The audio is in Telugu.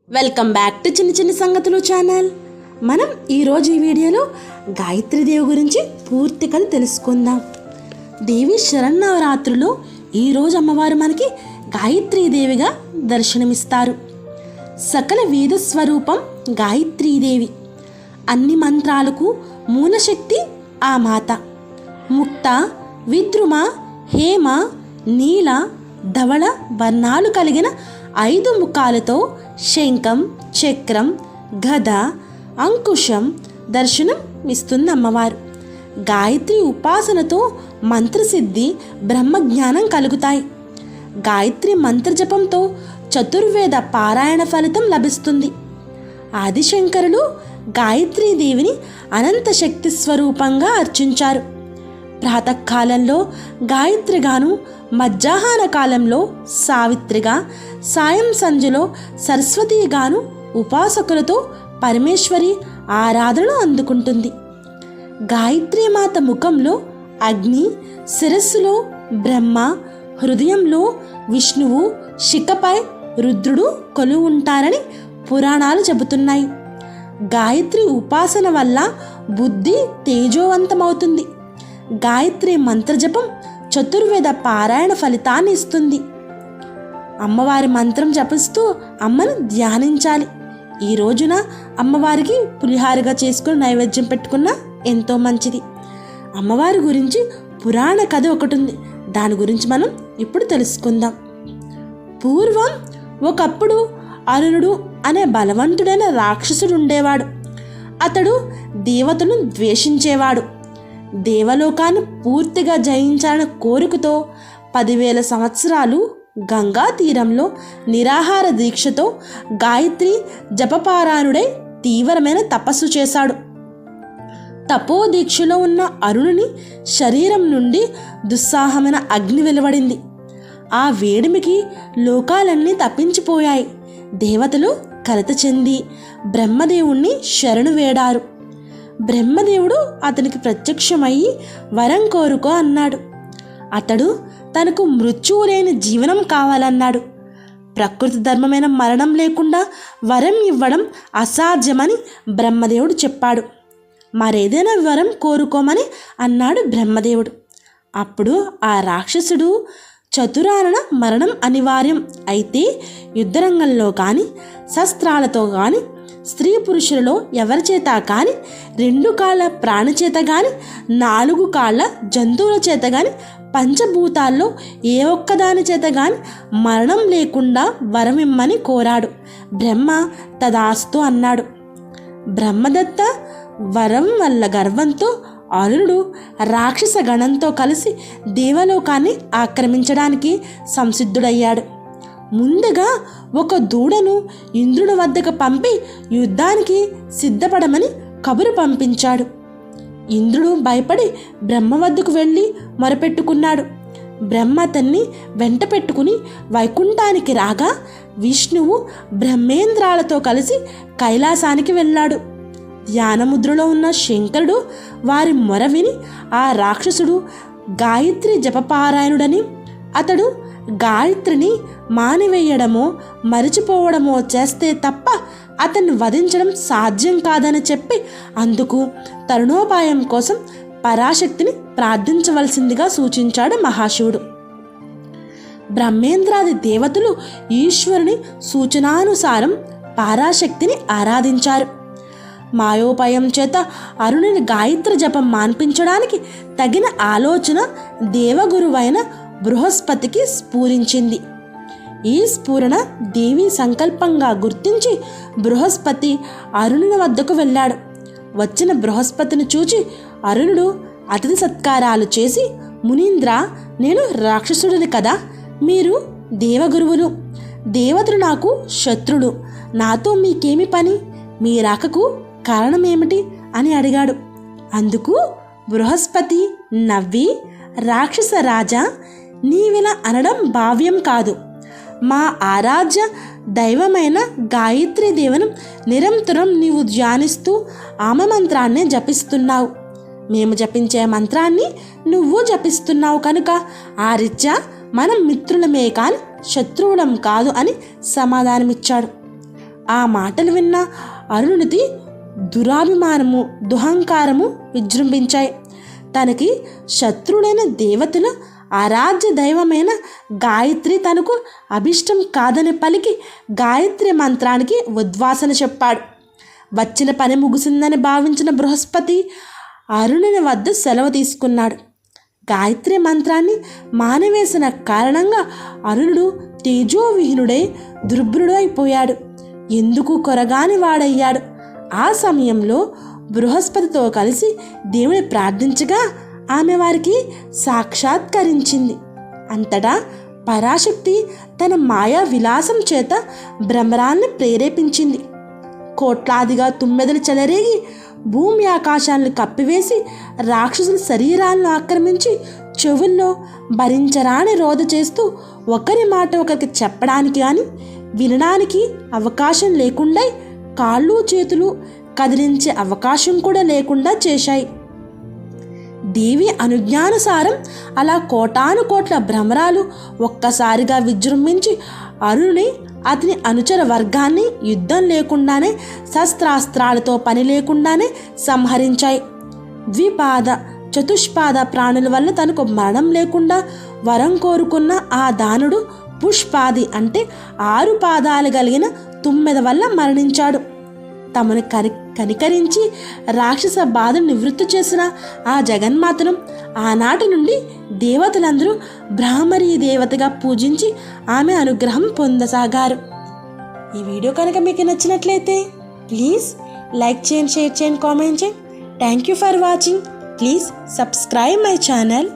వెల్కమ్ బ్యాక్ టు చిన్న చిన్న సంగతులు ఛానల్. మనం ఈరోజు ఈ వీడియోలో గాయత్రీదేవి గురించి పూర్తి కథ తెలుసుకుందాం. దేవి శరన్నవరాత్రులో ఈరోజు అమ్మవారు మనకి గాయత్రీదేవిగా దర్శనమిస్తారు. సకల వేద స్వరూపం గాయత్రీదేవి. అన్ని మంత్రాలకు మూలశక్తి ఆ మాత. ముక్త, విద్రుమ, హేమ, నీల, ధవళ వర్ణాలు కలిగిన 5 ముఖాలతో శంఖం, చక్రం, గద, అంకుశం దర్శనం ఇస్తుంది అమ్మవారు. గాయత్రి ఉపాసనతో మంత్రసిద్ధి, బ్రహ్మజ్ఞానం కలుగుతాయి. గాయత్రి మంత్రజపంతో చతుర్వేద పారాయణ ఫలితం లభిస్తుంది. ఆదిశంకరులు గాయత్రీదేవిని అనంత శక్తి స్వరూపంగా అర్చించారు. ప్రాతకాలంలో గాయత్రిగాను, మధ్యాహ్న కాలంలో సావిత్రిగా, సాయం సంధ్యలో సరస్వతిగాను ఉపాసకులతో పరమేశ్వరి ఆరాధనను అందుకుంటుంది. గాయత్రీమాత ముఖంలో అగ్ని, శిరస్సులో బ్రహ్మ, హృదయంలో విష్ణువు, శిఖపై రుద్రుడు కొలువు ఉంటారని పురాణాలు చెబుతున్నాయి. గాయత్రి ఉపాసన వల్ల బుద్ధి తేజోవంతమవుతుంది. గాయత్రి మంత్రజపం చతుర్వేద పారాయణ ఫలితాన్ని ఇస్తుంది. అమ్మవారి మంత్రం జపిస్తూ అమ్మను ధ్యానించాలి. ఈ రోజున అమ్మవారికి పులిహారగా చేసుకుని నైవేద్యం పెట్టుకున్న ఎంతో మంచిది. అమ్మవారి గురించి పురాణ కథ ఒకటి ఉంది. దాని గురించి మనం ఇప్పుడు తెలుసుకుందాం. పూర్వం ఒకప్పుడు అరుణుడు అనే బలవంతుడైన రాక్షసుడు ఉండేవాడు. అతడు దేవతలను ద్వేషించేవాడు. దేవలోకాన్ని పూర్తిగా జయించాలన్న కోరికతో 10,000 సంవత్సరాలు గంగా తీరంలో నిరాహార దీక్షతో గాయత్రి జపపారాయణుడై తీవ్రమైన తపస్సు చేశాడు. తపోదీక్షలో ఉన్న అరుణుని శరీరం నుండి దుస్సాహమైన అగ్ని వెలువడింది. ఆ వేడిమికి లోకాలన్నీ తప్పించిపోయాయి. దేవతలు కలత చెంది బ్రహ్మదేవుణ్ణి శరణు వేడారు. బ్రహ్మదేవుడు అతనికి ప్రత్యక్షమయ్యి వరం కోరుకో అన్నాడు. అతడు తనకు మృత్యువు లేని జీవనం కావాలన్నాడు. ప్రకృతి ధర్మమైన మరణం లేకుండా వరం ఇవ్వడం అసాధ్యమని బ్రహ్మదేవుడు చెప్పాడు. మరేదైనా వరం కోరుకోమని అన్నాడు బ్రహ్మదేవుడు. అప్పుడు ఆ రాక్షసుడు, చతురానన మరణం అనివార్యం అయితే యుద్ధరంగంలో కానీ, శస్త్రాలతో కానీ, స్త్రీ పురుషులలో ఎవరి చేత కానీ, 2 కాళ్ళ ప్రాణి చేత కానీ, 4 కాళ్ళ జంతువుల చేత కానీ, పంచభూతాల్లో ఏ ఒక్కదాని చేత కానీ మరణం లేకుండా వరం ఇమ్మని కోరాడు. బ్రహ్మ తదాస్తు అన్నాడు. బ్రహ్మదత్త వరం వల్ల గర్వంతో అరుణుడు రాక్షస గణంతో కలిసి దేవలోకాన్ని ఆక్రమించడానికి సంసిద్ధుడయ్యాడు. ముందుగా ఒక దూడను ఇంద్రుని వద్దకు పంపి యుద్ధానికి సిద్ధపడమని కబురు పంపించాడు. ఇంద్రుడు భయపడి బ్రహ్మ వద్దకు వెళ్ళి మొరపెట్టుకున్నాడు. బ్రహ్మ అతన్ని వెంట పెట్టుకుని వైకుంఠానికి రాగా విష్ణువు బ్రహ్మేంద్రాలతో కలిసి కైలాసానికి వెళ్ళాడు. ధ్యానముద్రలో ఉన్న శంకరుడు వారి మొర విని ఆ రాక్షసుడు గాయత్రి జపపారాయణుడని, అతడు గాయత్రిని మానివేయడమో మరిచిపోవడమో చేస్తే తప్ప అతన్ని వధించడం సాధ్యం కాదని చెప్పి అందుకు తరుణోపాయం కోసం పరాశక్తిని ప్రార్థించవలసిందిగా సూచించాడు మహాశివుడు. బ్రహ్మేంద్రాది దేవతలు ఈశ్వరుని సూచనానుసారం పరాశక్తిని ఆరాధించారు. మాయోపాయం చేత అరుణుని గాయత్రి జపం మాన్పించడానికి తగిన ఆలోచన దేవగురువైన బృహస్పతికి స్ఫురించింది. ఈ స్ఫురణ దేవి సంకల్పంగా గుర్తించి బృహస్పతి అరుణుని వద్దకు వెళ్ళాడు. వచ్చిన బృహస్పతిని చూచి అరుణుడు అతిథి సత్కారాలు చేసి, మునీంద్ర, నేను రాక్షసుడిని కదా, మీరు దేవగురువులు, దేవతలు నాకు శత్రులు, నాతో మీకేమి పని, మీ రాకకు కారణమేమిటి అని అడిగాడు. అందుకు బృహస్పతి నవ్వి, రాక్షస రాజా, నీవిలా అనడం భావ్యం కాదు. మా ఆరాధ్య దైవమైన గాయత్రీదేవిని నిరంతరం నీవు ధ్యానిస్తూ ఆమె మంత్రాన్ని జపిస్తున్నావు. మేము జపించే మంత్రాన్ని నువ్వు జపిస్తున్నావు కనుక ఆ రీత్యా మనం మిత్రులమే కాని శత్రువులం కాదు అని సమాధానమిచ్చాడు. ఆ మాటలు విన్న అరుణునిది దురాభిమానము దుహంకారము విజృంభించాయి. తనకి శత్రుడైన దేవతల ఆరాధ్య దైవమైన గాయత్రి తనకు అభిష్టం కాదని పలికి గాయత్రి మంత్రానికి ఉద్వాసన చెప్పాడు. వచ్చిన పని ముగిసిందని భావించిన బృహస్పతి అరుణుని వద్ద సెలవు తీసుకున్నాడు. గాయత్రి మంత్రాన్ని మానివేసిన కారణంగా అరుణుడు తేజోవిహీనుడై దుర్బలుడైపోయాడు. ఎందుకు కొరగాని వాడయ్యాడు. ఆ సమయంలో బృహస్పతితో కలిసి దేవుని ప్రార్థించగా ఆమె వారికి సాక్షాత్కరించింది. అంతటా పరాశక్తి తన మాయా విలాసం చేత భ్రమరాన్ని ప్రేరేపించింది. కోట్లాదిగా తుమ్మెదలు చెలరేగి భూమి ఆకాశాలను కప్పివేసి రాక్షసుల శరీరాలను ఆక్రమించి చెవుల్లో భరించరాని రోద చేస్తూ ఒకరి మాట ఒకరికి చెప్పడానికి కానీ వినడానికి అవకాశం లేకుండా కాళ్ళు చేతులు కదిలించే అవకాశం కూడా లేకుండా చేశాయి. దేవి అనుజ్ఞానుసారం అలా కోటాను కోట్ల భ్రమరాలు ఒక్కసారిగా విజృంభించి అరుణుని అతని అనుచర వర్గాన్ని యుద్ధం లేకుండానే శస్త్రాస్త్రాలతో పని లేకుండానే సంహరించాయి. ద్విపాద చతుష్పాద ప్రాణుల వల్ల తనకు మరణం లేకుండా వరం కోరుకున్న ఆ దానుడు పుష్పాది అంటే 6 పాదాలు కలిగిన తుమ్మెద వల్ల మరణించాడు. తమను కనికరించి రాక్షస బాధను నివృత్తి చేసిన ఆ జగన్మాతను ఆనాటి నుండి దేవతలందరూ బ్రాహ్మరీ దేవతగా పూజించి ఆమె అనుగ్రహం పొందసాగారు. ఈ వీడియో కనుక మీకు నచ్చినట్లయితే ప్లీజ్ లైక్ చేయండి, షేర్ చేయండి, కామెంట్ చేయండి. Thank you for watching. Please subscribe my channel.